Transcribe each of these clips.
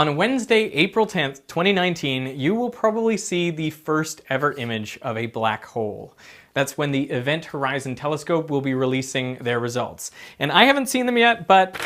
On Wednesday, April 10th, 2019, you will probably see the first ever image of a black hole. That's when the Event Horizon Telescope will be releasing their results. And I haven't seen them yet, but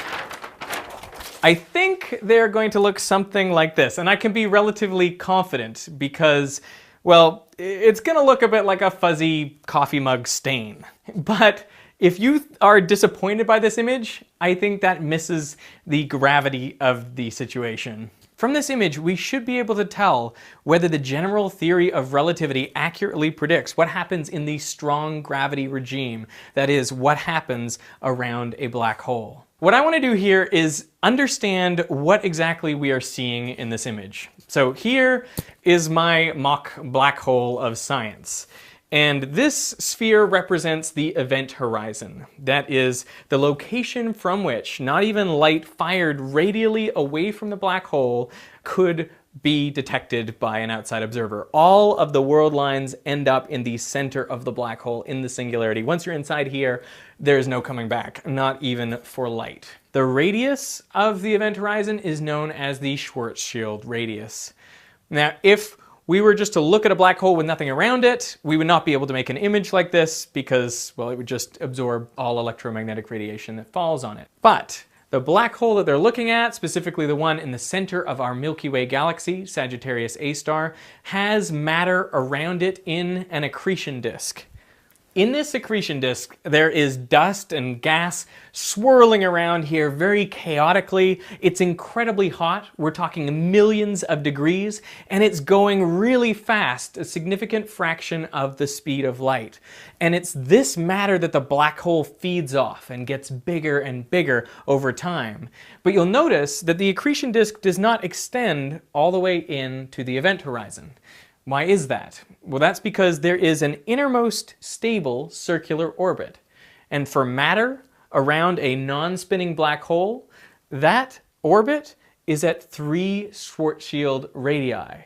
I think they're going to look something like this. And I can be relatively confident because, well, it's going to look a bit like a fuzzy coffee mug stain. But if you are disappointed by this image, I think that misses the gravity of the situation. From this image, we should be able to tell whether the general theory of relativity accurately predicts what happens in the strong gravity regime, that is, what happens around a black hole. What I want to do here is understand what exactly we are seeing in this image. So here is my mock black hole of science. And this sphere represents the event horizon. That is the location from which not even light fired radially away from the black hole could be detected by an outside observer. All of the world lines end up in the center of the black hole in the singularity. Once you're inside here, there's no coming back, not even for light. The radius of the event horizon is known as the Schwarzschild radius. Now, if we were just to look at a black hole with nothing around it, we would not be able to make an image like this because, well, it would just absorb all electromagnetic radiation that falls on it. But the black hole that they're looking at, specifically the one in the center of our Milky Way galaxy, Sagittarius A star, has matter around it in an accretion disk. In this accretion disk, there is dust and gas swirling around here very chaotically. It's incredibly hot. We're talking millions of degrees, and it's going really fast, a significant fraction of the speed of light. And it's this matter that the black hole feeds off and gets bigger and bigger over time. But you'll notice that the accretion disk does not extend all the way into the event horizon. Why is that? Well, that's because there is an innermost stable circular orbit. And for matter around a non-spinning black hole, that orbit is at 3 Schwarzschild radii.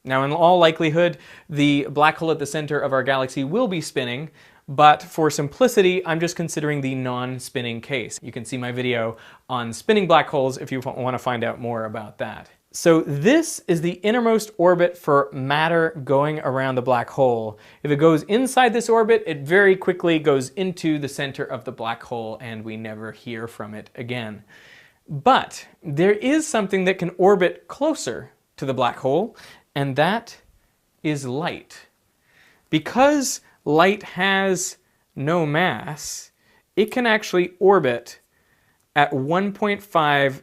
Now, in all likelihood, the black hole at the center of our galaxy will be spinning, but for simplicity, I'm just considering the non-spinning case. You can see my video on spinning black holes if you want to find out more about that. So this is the innermost orbit for matter going around the black hole. If it goes inside this orbit, it very quickly goes into the center of the black hole and we never hear from it again. But there is something that can orbit closer to the black hole, and that is light. Because light has no mass, it can actually orbit at 1.5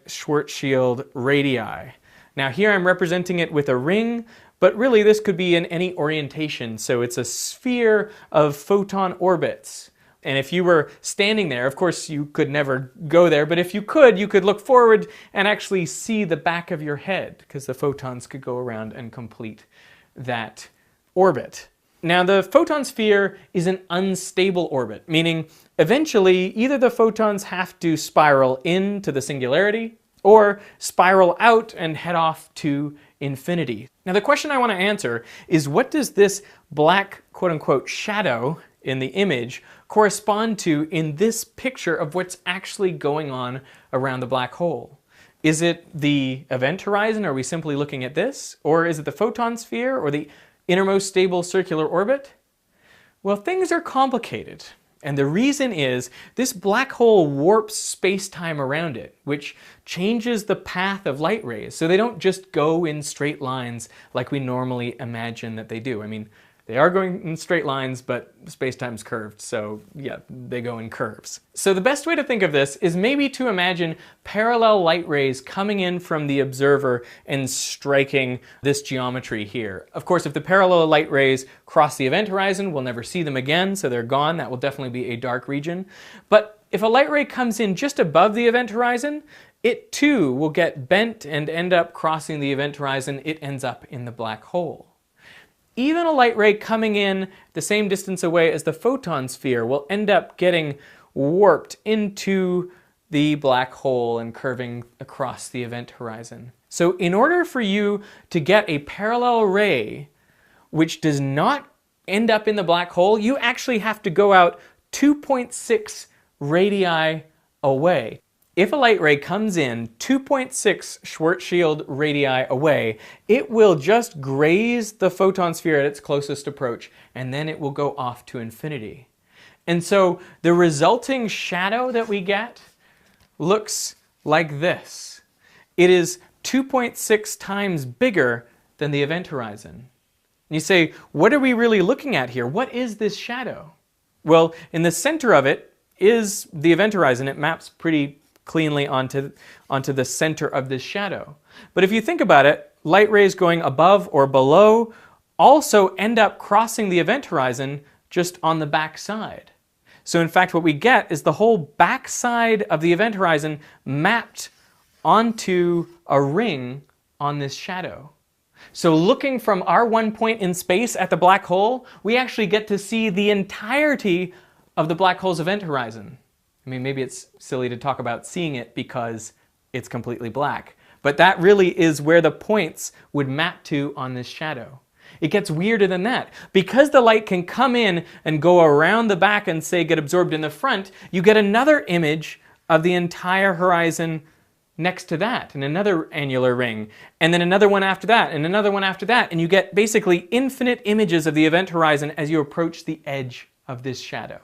Schwarzschild radii. Now here I'm representing it with a ring, but really this could be in any orientation, so it's a sphere of photon orbits. And if you were standing there, of course you could never go there, but if you could look forward and actually see the back of your head, because the photons could go around and complete that orbit. Now the photon sphere is an unstable orbit, meaning eventually either the photons have to spiral into the singularity, or spiral out and head off to infinity. Now the question I want to answer is, what does this black quote-unquote shadow in the image correspond to in this picture of what's actually going on around the black hole? Is it the event horizon? Are we simply looking at this? Or is it the photon sphere or the innermost stable circular orbit? Well, things are complicated. And the reason is this black hole warps space-time around it, which changes the path of light rays, so they don't just go in straight lines like we normally imagine that they do. I mean, they are going in straight lines, but space-time's curved, so yeah, they go in curves. So the best way to think of this is maybe to imagine parallel light rays coming in from the observer and striking this geometry here. Of course, if the parallel light rays cross the event horizon, we'll never see them again, so they're gone. That will definitely be a dark region. But if a light ray comes in just above the event horizon, it too will get bent and end up crossing the event horizon. It ends up in the black hole. Even a light ray coming in the same distance away as the photon sphere will end up getting warped into the black hole and curving across the event horizon. So in order for you to get a parallel ray which does not end up in the black hole, you actually have to go out 2.6 radii away. If a light ray comes in 2.6 Schwarzschild radii away, it will just graze the photon sphere at its closest approach, and then it will go off to infinity. And so the resulting shadow that we get looks like this. It is 2.6 times bigger than the event horizon. And you say, what are we really looking at here? What is this shadow? Well, in the center of it is the event horizon. It maps pretty cleanly onto the center of this shadow. But if you think about it, light rays going above or below also end up crossing the event horizon just on the back side. So in fact, what we get is the whole back side of the event horizon mapped onto a ring on this shadow. So looking from our one point in space at the black hole, we actually get to see the entirety of the black hole's event horizon. I mean, maybe it's silly to talk about seeing it because it's completely black, but that really is where the points would map to on this shadow. It gets weirder than that. Because the light can come in and go around the back and say get absorbed in the front, you get another image of the entire horizon next to that, and another annular ring, and then another one after that, and another one after that, and you get basically infinite images of the event horizon as you approach the edge of this shadow.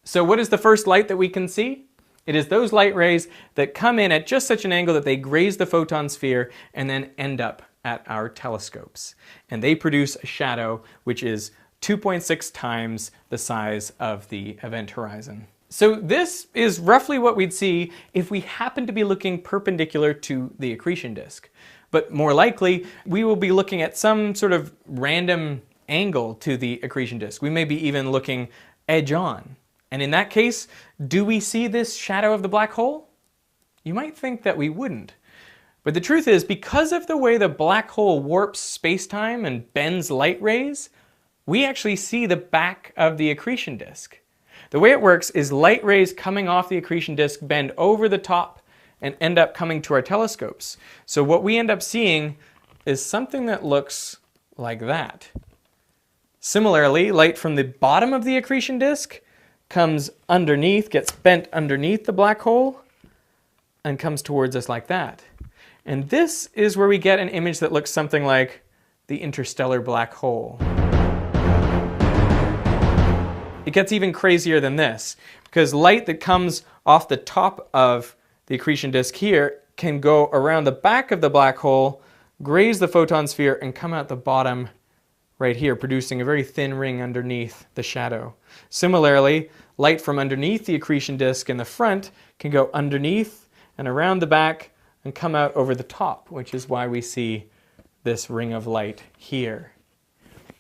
So what is the first light that we can see? It is those light rays that come in at just such an angle that they graze the photon sphere and then end up at our telescopes. And they produce a shadow which is 2.6 times the size of the event horizon. So this is roughly what we'd see if we happen to be looking perpendicular to the accretion disk. But more likely, we will be looking at some sort of random angle to the accretion disk. We may be even looking edge on. And in that case, do we see this shadow of the black hole? You might think that we wouldn't. But the truth is, because of the way the black hole warps space-time and bends light rays, we actually see the back of the accretion disk. The way it works is light rays coming off the accretion disk bend over the top and end up coming to our telescopes. So what we end up seeing is something that looks like that. Similarly, light from the bottom of the accretion disk comes underneath, gets bent underneath the black hole, and comes towards us like that. And this is where we get an image that looks something like the interstellar black hole. It gets even crazier than this, because light that comes off the top of the accretion disk here can go around the back of the black hole, graze the photon sphere, and come out the bottom right here, producing a very thin ring underneath the shadow. Similarly, light from underneath the accretion disk in the front can go underneath and around the back and come out over the top, which is why we see this ring of light here.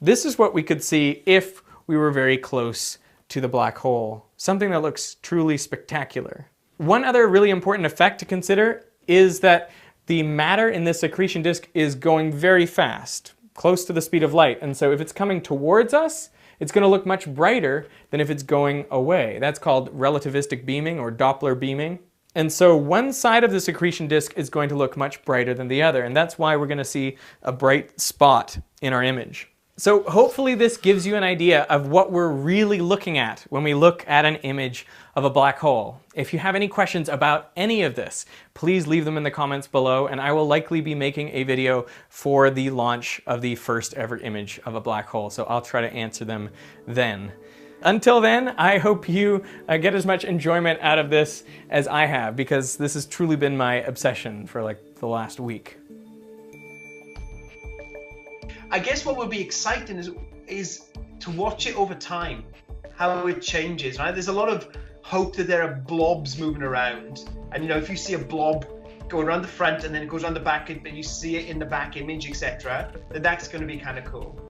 This is what we could see if we were very close to the black hole, something that looks truly spectacular. One other really important effect to consider is that the matter in this accretion disk is going very fast, close to the speed of light, and so if it's coming towards us, it's going to look much brighter than if it's going away. That's called relativistic beaming or Doppler beaming. And so one side of this accretion disk is going to look much brighter than the other, and that's why we're going to see a bright spot in our image. So hopefully this gives you an idea of what we're really looking at when we look at an image of a black hole. If you have any questions about any of this, please leave them in the comments below, and I will likely be making a video for the launch of the first ever image of a black hole, so I'll try to answer them then. Until then, I hope you get as much enjoyment out of this as I have, because this has truly been my obsession for like the last week. I guess what would be exciting is to watch it over time, how it changes, right? There's a lot of hope that there are blobs moving around. And, you know, if you see a blob go around the front and then it goes around the back and you see it in the back image, etc., then that's going to be kind of cool.